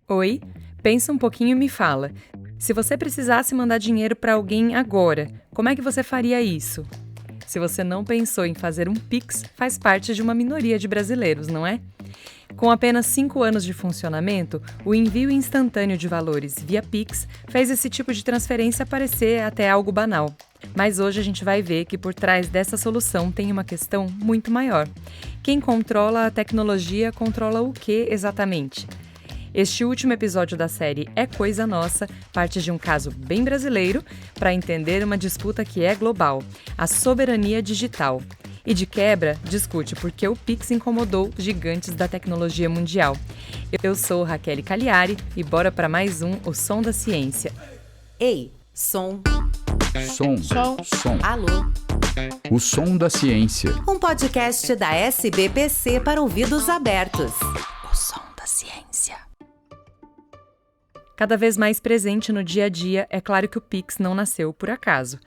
Oi, pensa um pouquinho e me fala. Se você precisasse mandar dinheiro para alguém agora, como é que você faria isso? Se você não pensou em fazer um Pix, faz parte de uma minoria de brasileiros, não é? Com apenas 5 anos de funcionamento, o envio instantâneo de valores via Pix fez esse tipo de transferência parecer até algo banal. Mas hoje a gente vai ver que por trás dessa solução tem uma questão muito maior. Quem controla a tecnologia controla o que exatamente? Este último episódio da série É Coisa Nossa parte de um caso bem brasileiro para entender uma disputa que é global, a soberania digital. E de quebra, discute por que o Pix incomodou os gigantes da tecnologia mundial. Eu sou Raquel Cagliari e bora para mais um O Som da Ciência. Ei, som. Som. Alô. O som da ciência. Um podcast da SBPC para ouvidos abertos. O som da ciência. Cada vez mais presente no dia a dia, é claro que o Pix não nasceu por acaso.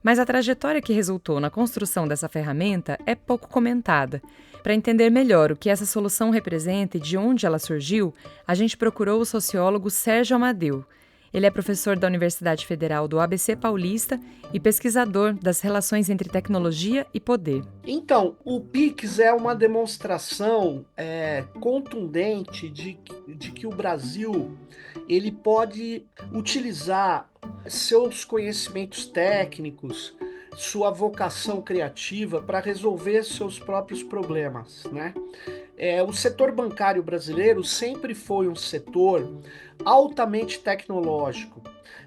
Mas a trajetória que resultou na construção dessa ferramenta é pouco comentada. Para entender melhor o que essa solução representa e de onde ela surgiu, a gente procurou o sociólogo Sérgio Amadeu. Ele é professor da Universidade Federal do ABC Paulista e pesquisador das relações entre tecnologia e poder. Então, o Pix é uma demonstração contundente de que o Brasil ele pode utilizar seus conhecimentos técnicos, sua vocação criativa para resolver seus próprios problemas, né? O setor bancário brasileiro sempre foi um setor altamente tecnológico.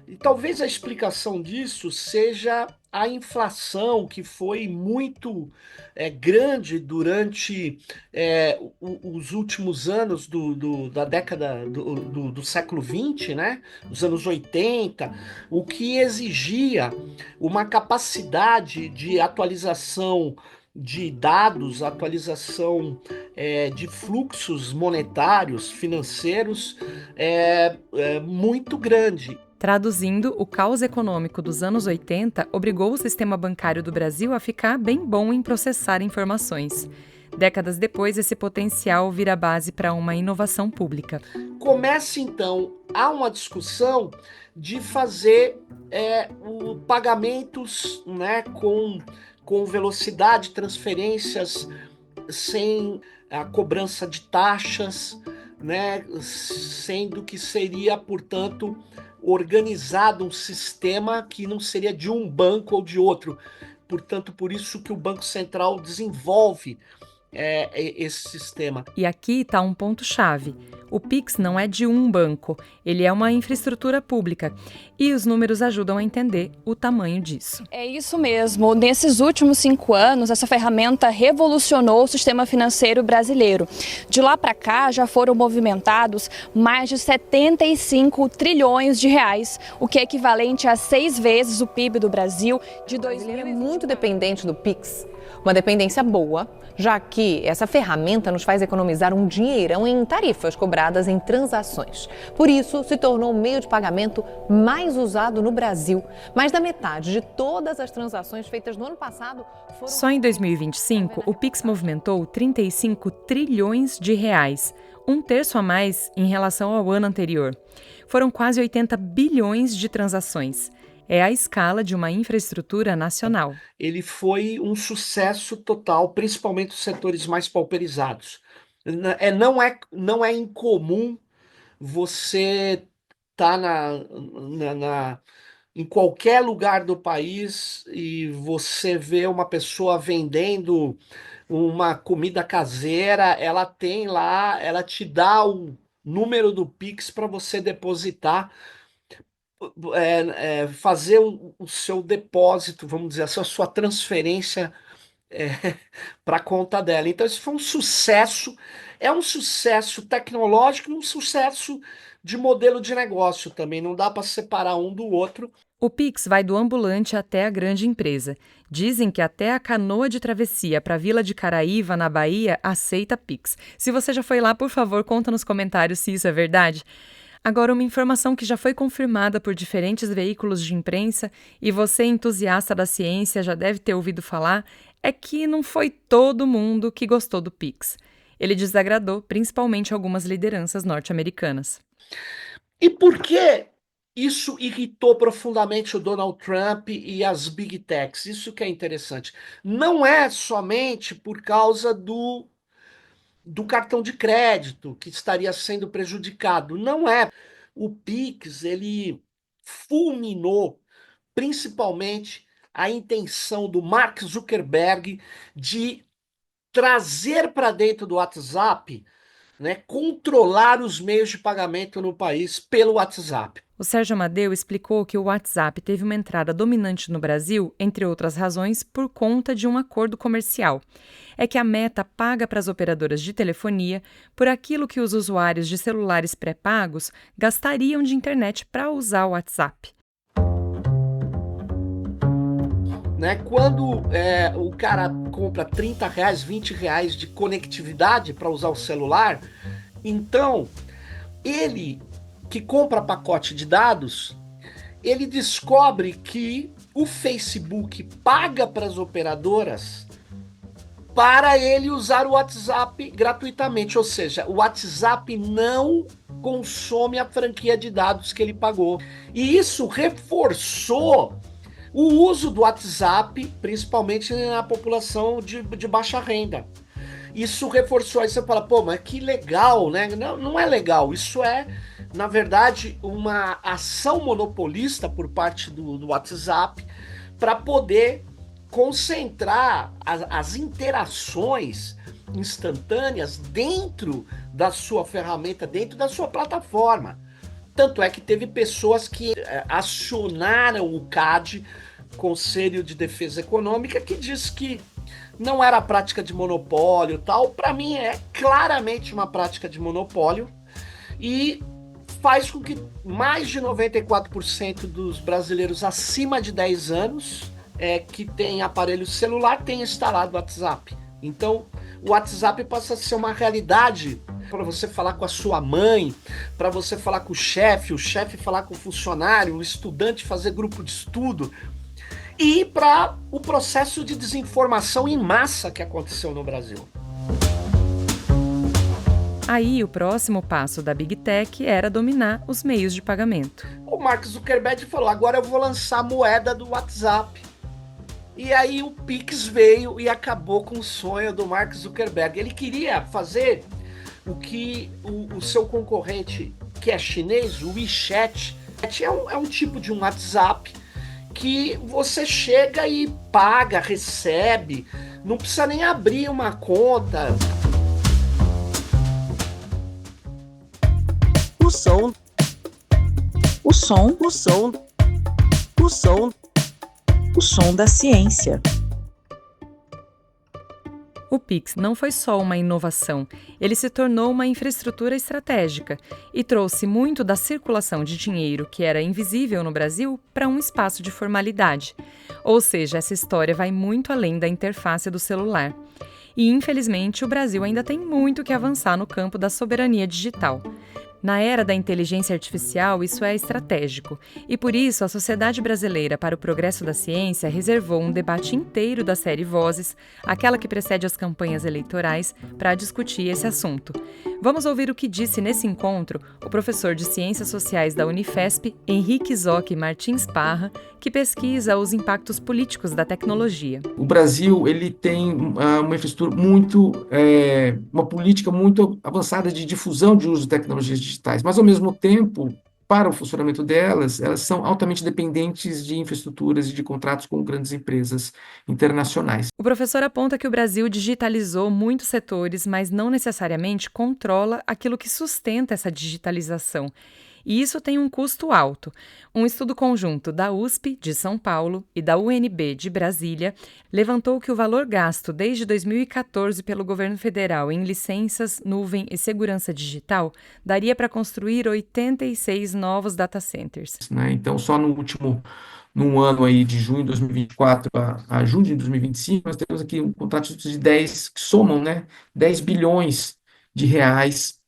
E talvez a explicação disso seja a inflação, que foi muito grande durante os últimos anos da década do século XX, né? Os anos 80, o que exigia uma capacidade de atualização de dados, atualização de fluxos monetários, financeiros, muito grande. Traduzindo, o caos econômico dos anos 80 obrigou o sistema bancário do Brasil a ficar bem bom em processar informações. Décadas depois, esse potencial vira base para uma inovação pública. Começa, então, a uma discussão de fazer pagamentos, né, com velocidade, transferências sem a cobrança de taxas, né, sendo que seria, portanto, organizado um sistema que não seria de um banco ou de outro. Portanto, por isso que o Banco Central desenvolve esse sistema. E aqui está um ponto-chave. O Pix não é de um banco, ele é uma infraestrutura pública. E os números ajudam a entender o tamanho disso. É isso mesmo. Nesses últimos 5 anos, essa ferramenta revolucionou o sistema financeiro brasileiro. De lá para cá, já foram movimentados mais de 75 trilhões de reais, o que é equivalente a 6 vezes o PIB do Brasil de 2000. Ele é muito dependente do Pix. Uma dependência boa, já que essa ferramenta nos faz economizar um dinheirão em tarifas cobradas em transações. Por isso, se tornou o meio de pagamento mais usado no Brasil. Mais da metade de todas as transações feitas no ano passado foram... Só em 2025, o Pix movimentou 35 trilhões de reais, 1/3 a mais em relação ao ano anterior. Foram quase 80 bilhões de transações. É a escala de uma infraestrutura nacional. Ele foi um sucesso total, principalmente os setores mais pauperizados. Não é incomum você estar em qualquer lugar do país e você vê uma pessoa vendendo uma comida caseira, ela tem lá, ela te dá o número do Pix para você depositar, fazer o seu depósito, vamos dizer, a sua transferência para a conta dela. Então, isso foi um sucesso, é um sucesso tecnológico e um sucesso de modelo de negócio também, não dá para separar um do outro. O Pix vai do ambulante até a grande empresa. Dizem que até a canoa de travessia para a Vila de Caraíva, na Bahia, aceita Pix. Se você já foi lá, por favor, conta nos comentários se isso é verdade. Agora, uma informação que já foi confirmada por diferentes veículos de imprensa e você, entusiasta da ciência, já deve ter ouvido falar, é que não foi todo mundo que gostou do Pix. Ele desagradou principalmente algumas lideranças norte-americanas. E por que isso irritou profundamente o Donald Trump e as Big Techs? Isso que é interessante. Não é somente por causa do cartão de crédito que estaria sendo prejudicado. Não é. O Pix, ele fulminou principalmente a intenção do Mark Zuckerberg de trazer para dentro do WhatsApp, né, controlar os meios de pagamento no país pelo WhatsApp. O Sérgio Amadeu explicou que o WhatsApp teve uma entrada dominante no Brasil, entre outras razões, por conta de um acordo comercial. É que a Meta paga para as operadoras de telefonia por aquilo que os usuários de celulares pré-pagos gastariam de internet para usar o WhatsApp. Né? Quando o cara compra R$30, R$20 de conectividade para usar o celular, então ele que compra pacote de dados, ele descobre que o Facebook paga para as operadoras para ele usar o WhatsApp gratuitamente, ou seja, o WhatsApp não consome a franquia de dados que ele pagou. E isso reforçou o uso do WhatsApp, principalmente na população de baixa renda. Isso reforçou, aí você fala, pô, mas que legal, né? Não, não é legal, isso é, na verdade, uma ação monopolista por parte do WhatsApp para poder concentrar as interações instantâneas dentro da sua ferramenta, dentro da sua plataforma. Tanto é que teve pessoas que acionaram o CAD, Conselho de Defesa Econômica, que disse que não era prática de monopólio tal. Para mim é claramente uma prática de monopólio e faz com que mais de 94% dos brasileiros acima de 10 anos que tem aparelho celular tenha instalado o WhatsApp. Então o WhatsApp passa a ser uma realidade para você falar com a sua mãe, para você falar com o chefe falar com o funcionário, o estudante fazer grupo de estudo, e para o processo de desinformação em massa que aconteceu no Brasil. Aí o próximo passo da Big Tech era dominar os meios de pagamento. O Mark Zuckerberg falou, agora eu vou lançar a moeda do WhatsApp. E aí o Pix veio e acabou com o sonho do Mark Zuckerberg. Ele queria fazer o que o seu concorrente, que é chinês, o WeChat, é um tipo de um WhatsApp que você chega e paga, recebe, não precisa nem abrir uma conta. O som da ciência. O Pix não foi só uma inovação, ele se tornou uma infraestrutura estratégica e trouxe muito da circulação de dinheiro que era invisível no Brasil para um espaço de formalidade. Ou seja, essa história vai muito além da interface do celular. E, infelizmente, o Brasil ainda tem muito que avançar no campo da soberania digital. Na era da inteligência artificial, isso é estratégico, e por isso a Sociedade Brasileira para o Progresso da Ciência reservou um debate inteiro da série Vozes, aquela que precede as campanhas eleitorais, para discutir esse assunto. Vamos ouvir o que disse nesse encontro o professor de Ciências Sociais da Unifesp, Henrique Zocchi Martins Parra, que pesquisa os impactos políticos da tecnologia. O Brasil ele tem uma infraestrutura uma política muito avançada de difusão de uso de tecnologias digitais, mas ao mesmo tempo, para o funcionamento delas, elas são altamente dependentes de infraestruturas e de contratos com grandes empresas internacionais. O professor aponta que o Brasil digitalizou muitos setores, mas não necessariamente controla aquilo que sustenta essa digitalização. E isso tem um custo alto. Um estudo conjunto da USP, de São Paulo, e da UNB, de Brasília, levantou que o valor gasto desde 2014 pelo governo federal em licenças, nuvem e segurança digital daria para construir 86 novos data centers. Então, só num ano aí de junho de 2024 a junho de 2025, nós temos aqui um contrato de 10, que somam 10 bilhões de reais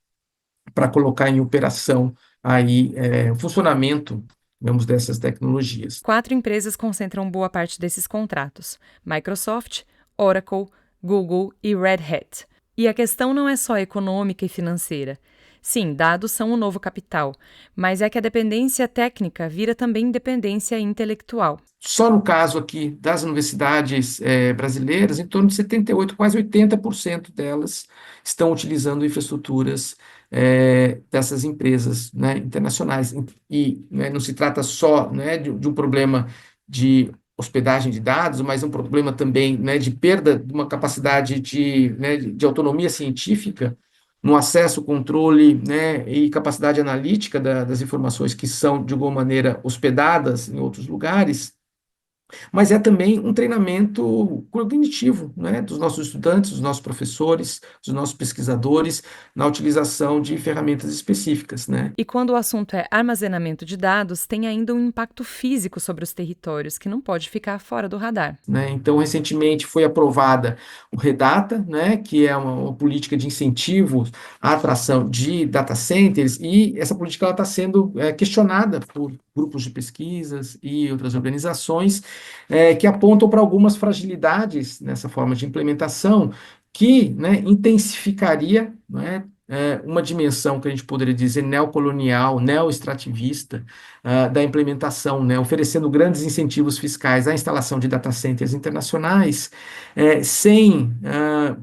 para colocar em operação aí o funcionamento, digamos, dessas tecnologias. 4 empresas concentram boa parte desses contratos: Microsoft, Oracle, Google e Red Hat. E a questão não é só econômica e financeira. Sim, dados são o novo capital, mas é que a dependência técnica vira também dependência intelectual. Só no caso aqui das universidades brasileiras, em torno de 78, quase 80% delas estão utilizando infraestruturas dessas empresas, né, internacionais. E né, não se trata só, né, de um problema de hospedagem de dados, mas um problema também, né, de perda de uma capacidade né, de autonomia científica no acesso, controle, né, e capacidade analítica das informações que são, de alguma maneira, hospedadas em outros lugares, mas é também um treinamento cognitivo, né, dos nossos estudantes, dos nossos professores, dos nossos pesquisadores, na utilização de ferramentas específicas, né. E quando o assunto é armazenamento de dados, tem ainda um impacto físico sobre os territórios, que não pode ficar fora do radar. Né? Então, recentemente foi aprovada o REDATA, né, que é uma política de incentivos à atração de data centers, e essa política está sendo questionada por grupos de pesquisas e outras organizações que apontam para algumas fragilidades nessa forma de implementação que, né, intensificaria, né, uma dimensão que a gente poderia dizer neocolonial, neoextrativista, da implementação, né, oferecendo grandes incentivos fiscais à instalação de data centers internacionais, sem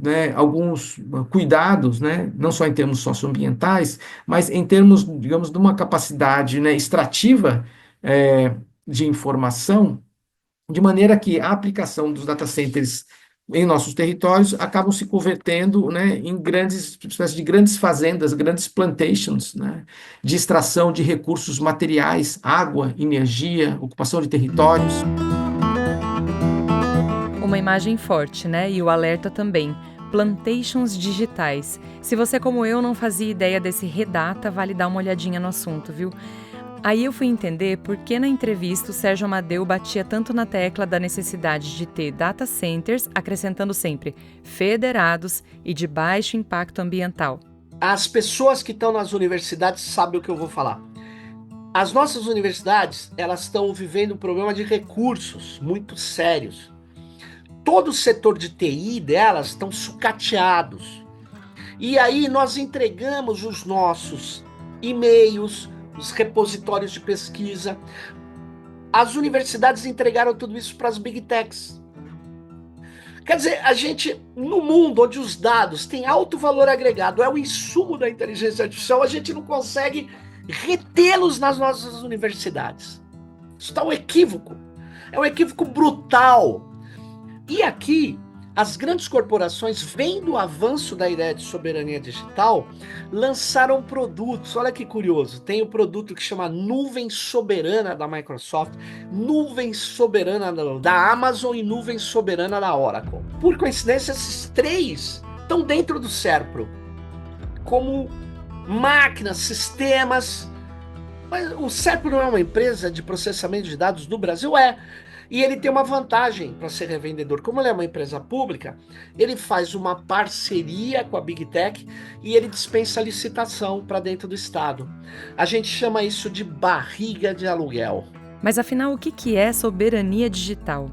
né, alguns cuidados, né, não só em termos socioambientais, mas em termos, digamos, de uma capacidade, né, extrativa de informação, de maneira que a aplicação dos data centers em nossos territórios acabam se convertendo, né, em espécies de grandes fazendas, grandes plantations, né, de extração de recursos materiais, água, energia, ocupação de territórios. Uma imagem forte, né? E o alerta também. Plantations digitais. Se você, como eu, não fazia ideia desse REDATA, vale dar uma olhadinha no assunto, viu? Aí eu fui entender por que na entrevista o Sérgio Amadeu batia tanto na tecla da necessidade de ter data centers, acrescentando sempre federados e de baixo impacto ambiental. As pessoas que estão nas universidades sabem o que eu vou falar. As nossas universidades, elas estão vivendo um problema de recursos muito sérios. Todo o setor de TI delas estão sucateados. E aí nós entregamos os nossos e-mails, os repositórios de pesquisa. As universidades entregaram tudo isso para as Big Techs. Quer dizer, a gente, no mundo onde os dados têm alto valor agregado, é o insumo da inteligência artificial, a gente não consegue retê-los nas nossas universidades. Isso está um equívoco. É um equívoco brutal. E aqui, as grandes corporações, vendo o avanço da ideia de soberania digital, lançaram produtos. Olha que curioso, tem o produto que chama Nuvem Soberana da Microsoft, Nuvem Soberana da Amazon e Nuvem Soberana da Oracle. Por coincidência, esses três estão dentro do SERPRO, como máquinas, sistemas. Mas o SERPRO não é uma empresa de processamento de dados do Brasil? E ele tem uma vantagem para ser revendedor. Como ele é uma empresa pública, ele faz uma parceria com a Big Tech e ele dispensa licitação para dentro do Estado. A gente chama isso de barriga de aluguel. Mas afinal, o que é soberania digital?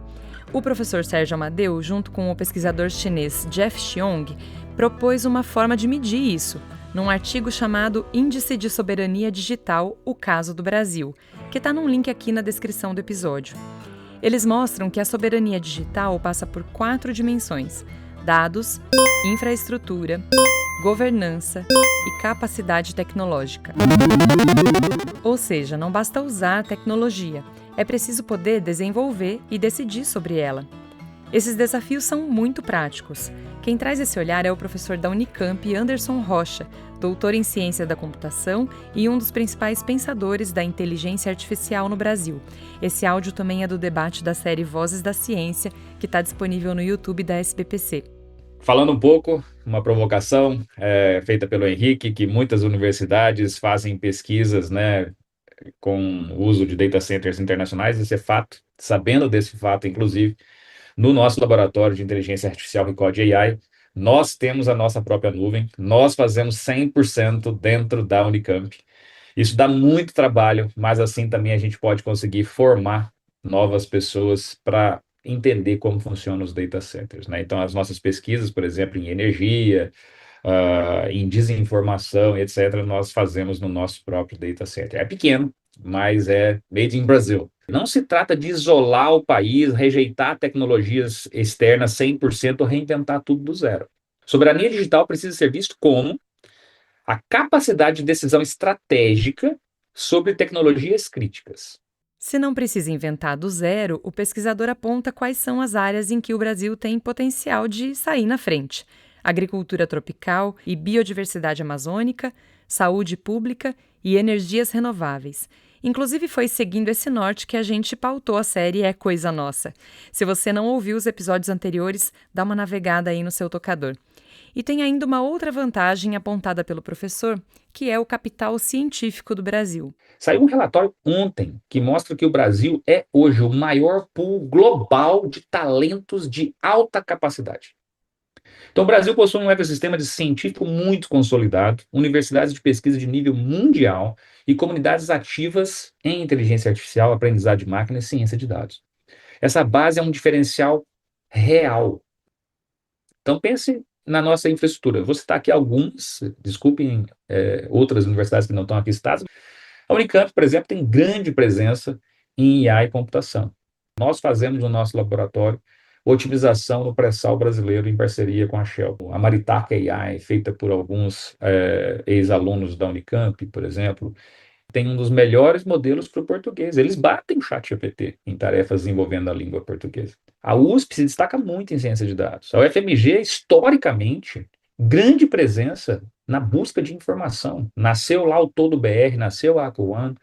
O professor Sérgio Amadeu, junto com o pesquisador chinês Jeff Xiong, propôs uma forma de medir isso, num artigo chamado Índice de Soberania Digital, o caso do Brasil, que está num link aqui na descrição do episódio. Eles mostram que a soberania digital passa por 4 dimensões: dados, infraestrutura, governança e capacidade tecnológica. Ou seja, não basta usar a tecnologia, é preciso poder desenvolver e decidir sobre ela. Esses desafios são muito práticos. Quem traz esse olhar é o professor da Unicamp, Anderson Rocha, doutor em ciência da computação e um dos principais pensadores da inteligência artificial no Brasil. Esse áudio também é do debate da série Vozes da Ciência, que está disponível no YouTube da SBPC. Falando um pouco, uma provocação feita pelo Henrique, que muitas universidades fazem pesquisas, né, com o uso de data centers internacionais, esse é fato. Sabendo desse fato, inclusive, no nosso laboratório de inteligência artificial Recode AI, nós temos a nossa própria nuvem, nós fazemos 100% dentro da Unicamp. Isso dá muito trabalho, mas assim também a gente pode conseguir formar novas pessoas para entender como funcionam os data centers, né? Então, as nossas pesquisas, por exemplo, em energia, em desinformação, etc., nós fazemos no nosso próprio data center. É pequeno, mas é made in Brazil. Não se trata de isolar o país, rejeitar tecnologias externas 100% ou reinventar tudo do zero. Soberania digital precisa ser visto como a capacidade de decisão estratégica sobre tecnologias críticas. Se não precisa inventar do zero, o pesquisador aponta quais são as áreas em que o Brasil tem potencial de sair na frente: agricultura tropical e biodiversidade amazônica, saúde pública e energias renováveis. Inclusive foi seguindo esse norte que a gente pautou a série É Coisa Nossa. Se você não ouviu os episódios anteriores, dá uma navegada aí no seu tocador. E tem ainda uma outra vantagem apontada pelo professor, que é o capital científico do Brasil. Saiu um relatório ontem que mostra que o Brasil é hoje o maior pool global de talentos de alta capacidade. Então, o Brasil possui um ecossistema de científico muito consolidado, universidades de pesquisa de nível mundial e comunidades ativas em inteligência artificial, aprendizado de máquina e ciência de dados. Essa base é um diferencial real. Então, pense na nossa infraestrutura. Eu vou citar aqui algumas, desculpem outras universidades que não estão aqui citadas. A Unicamp, por exemplo, tem grande presença em IA e computação. Nós fazemos no nosso laboratório otimização no pré-sal brasileiro em parceria com a Shell. A Maritaca AI, feita por alguns ex-alunos da Unicamp, por exemplo, tem um dos melhores modelos para o português. Eles batem o ChatGPT em tarefas envolvendo a língua portuguesa. A USP se destaca muito em ciência de dados. A UFMG, historicamente, grande presença na busca de informação. Nasceu lá o Todo BR, nasceu a Acuan.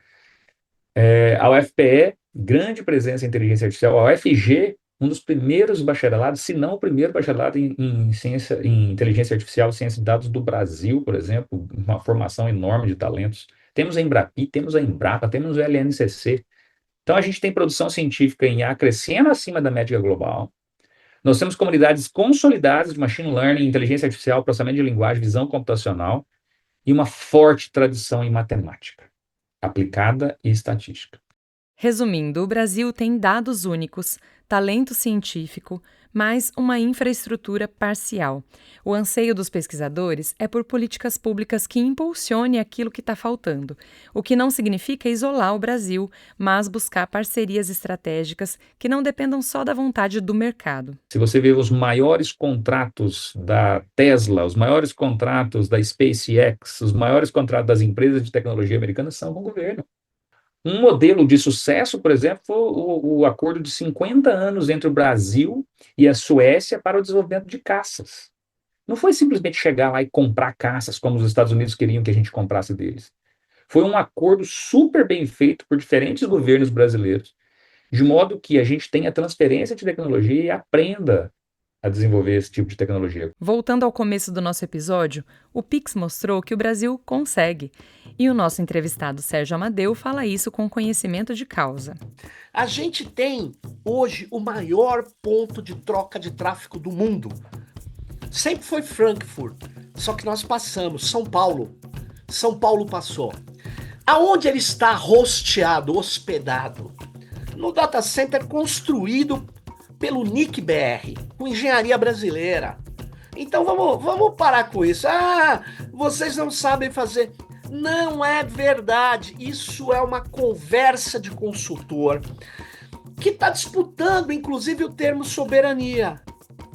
A UFPE, grande presença em inteligência artificial. A UFG, um dos primeiros bacharelados, se não o primeiro bacharelado em inteligência artificial e ciência de dados do Brasil, por exemplo, uma formação enorme de talentos. Temos a Embrapi, temos a Embrapa, temos o LNCC. Então, a gente tem produção científica em IA crescendo acima da média global. Nós temos comunidades consolidadas de machine learning, inteligência artificial, processamento de linguagem, visão computacional e uma forte tradição em matemática aplicada e estatística. Resumindo, o Brasil tem dados únicos, talento científico, mas uma infraestrutura parcial. O anseio dos pesquisadores é por políticas públicas que impulsionem aquilo que está faltando, o que não significa isolar o Brasil, mas buscar parcerias estratégicas que não dependam só da vontade do mercado. Se você vê os maiores contratos da Tesla, os maiores contratos da SpaceX, os maiores contratos das empresas de tecnologia americanas são com o governo. Um modelo de sucesso, por exemplo, foi o acordo de 50 anos entre o Brasil e a Suécia para o desenvolvimento de caças. Não foi simplesmente chegar lá e comprar caças como os Estados Unidos queriam que a gente comprasse deles. Foi um acordo super bem feito por diferentes governos brasileiros, de modo que a gente tenha transferência de tecnologia e aprenda a desenvolver esse tipo de tecnologia. Voltando ao começo do nosso episódio, o Pix mostrou que o Brasil consegue. E o nosso entrevistado Sérgio Amadeu fala isso com conhecimento de causa. A gente tem hoje o maior ponto de troca de tráfego do mundo. Sempre foi Frankfurt, só que nós passamos, São Paulo. São Paulo passou. Aonde ele está hosteado, hospedado? No data center construído pelo NIC-BR, com engenharia brasileira. Então vamos parar com isso. Vocês não sabem fazer. Não é verdade. Isso é uma conversa de consultor que está disputando, inclusive, o termo soberania.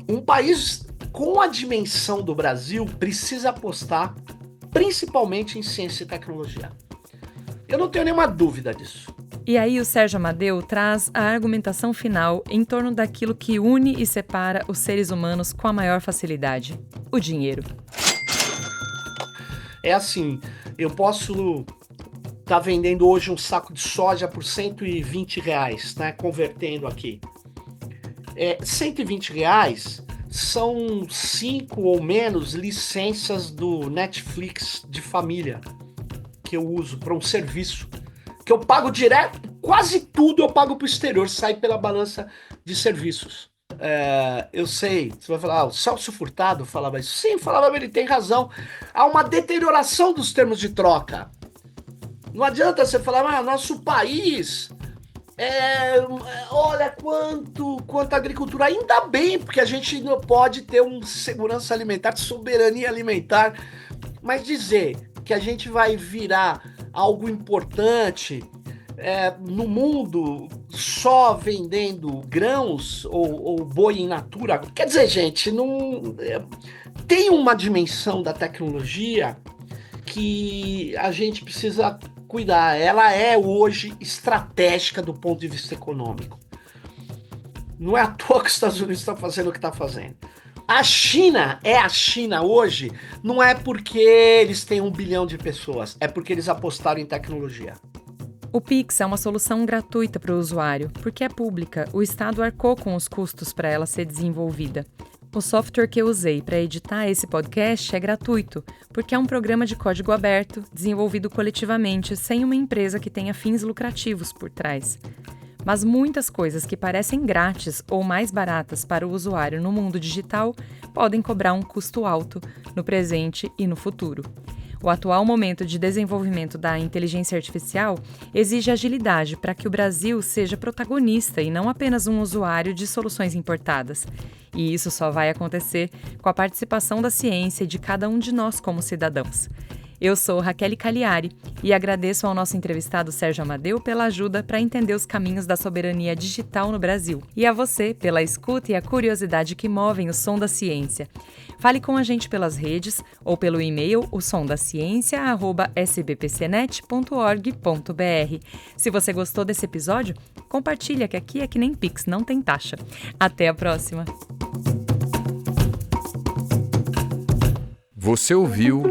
Um país com a dimensão do Brasil precisa apostar principalmente em ciência e tecnologia. Eu não tenho nenhuma dúvida disso. E aí o Sérgio Amadeu traz a argumentação final em torno daquilo que une e separa os seres humanos com a maior facilidade: o dinheiro. É assim, eu posso estar vendendo hoje um saco de soja por R$120, né? Convertendo aqui. R$120 são 5 ou menos licenças do Netflix de família que eu uso para um serviço que eu pago direto, quase tudo eu pago para o exterior, sai pela balança de serviços. Eu sei, você vai falar, o Celso Furtado falava isso. Sim, falava, ele tem razão. Há uma deterioração dos termos de troca. Não adianta você falar, nosso país Olha quanta agricultura, ainda bem, porque a gente não pode ter uma segurança alimentar, soberania alimentar, mas dizer que a gente vai virar algo importante no mundo só vendendo grãos ou boi in natura, quer dizer, gente, não tem uma dimensão da tecnologia que a gente precisa cuidar. Ela é hoje estratégica do ponto de vista econômico. Não é à toa que os Estados Unidos estão fazendo o que está fazendo. A China é a China hoje, não é porque eles têm 1 bilhão de pessoas, é porque eles apostaram em tecnologia. O Pix é uma solução gratuita para o usuário, porque é pública, o Estado arcou com os custos para ela ser desenvolvida. O software que eu usei para editar esse podcast é gratuito, porque é um programa de código aberto, desenvolvido coletivamente, sem uma empresa que tenha fins lucrativos por trás. Mas muitas coisas que parecem grátis ou mais baratas para o usuário no mundo digital podem cobrar um custo alto no presente e no futuro. O atual momento de desenvolvimento da inteligência artificial exige agilidade para que o Brasil seja protagonista e não apenas um usuário de soluções importadas. E isso só vai acontecer com a participação da ciência e de cada um de nós como cidadãos. Eu sou Raquel Cagliari e agradeço ao nosso entrevistado Sérgio Amadeu pela ajuda para entender os caminhos da soberania digital no Brasil. E a você pela escuta e a curiosidade que movem o som da ciência. Fale com a gente pelas redes ou pelo e-mail osondaciencia@sbpcnet.org.br. Se você gostou desse episódio, compartilha que aqui é que nem Pix, não tem taxa. Até a próxima! Você ouviu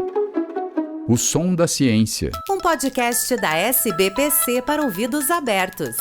O Som da Ciência. Um podcast da SBPC para ouvidos abertos.